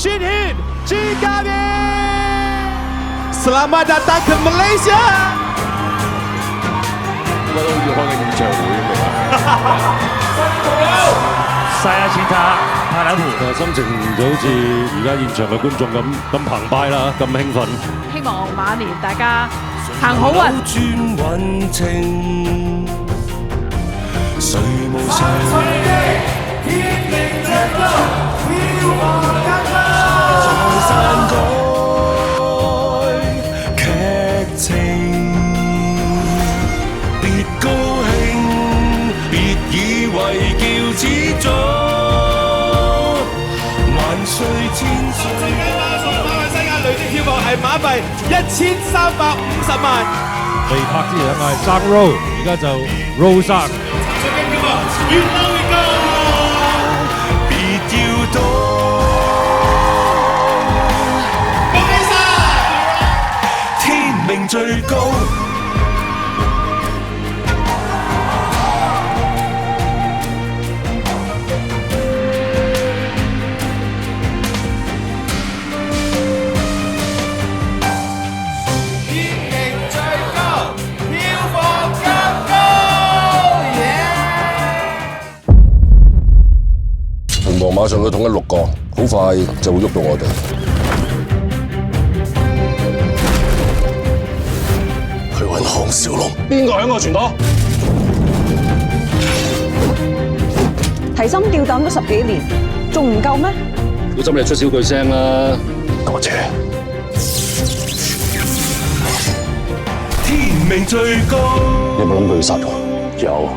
Shinhin Jigami. Selamat datang ke Malaysia。我覺得好似開緊演唱會咁樣。晒下錢塔泰蘭湖，心情就好似而家現場嘅觀眾咁澎湃啦，咁興奮。希望馬年大家行好運。累積票房係馬幣1350萬。未拍之前嗌生 roll， 而家就 roll 生。最緊票房越撈越高，別要躲，恭喜晒！天命最高。馬上要統一6個，好快就會喐到我哋。去揾項少龍，邊個響我傳舵？提心吊膽咗10幾年，仲唔夠咩？小心你出少句聲啦！多謝。天命最高。你有冇諗過要殺我？有。